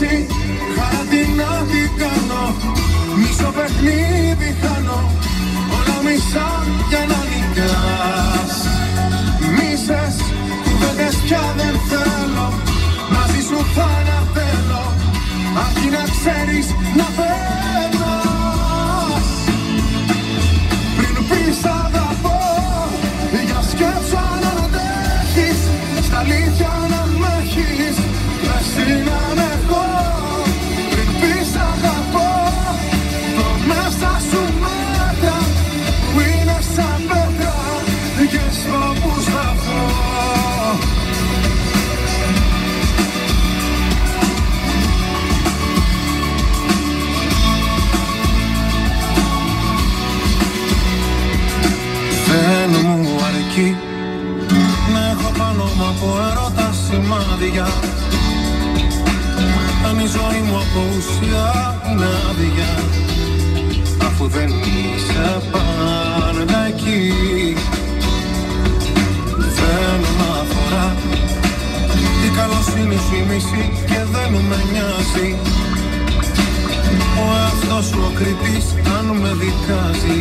εσύ, χάρη να την κάνω. Μισό παιχνίδι χάνω, όλα μισά για να νικάς. Μίσες, κουβέντες πια δεν θέλω, μαζί σου θα αναπέλω, αρκεί να ξέρεις να περνάς. Πριν πεις αγαπώ, για σκέψου αν αντέχεις, στα αλήθεια να μ' έχεις, εσύ να με έχω. Πριν πεις αγαπώ, το μέσα σου μέτρα που είναι σαν πέτρα και στο που σταθώ. Δεν μου αρκεί να έχω πάνω μου από έρωτα σημάδια, αν η ζωή μου από ουσία είναι άδεια, αφού δεν είσαι πάντα εκεί. Δεν μ' αφορά η καλοσύνη σου η μισή και δεν με νοιάζει ο εαυτός σου ο κριτής αν με δικάζει.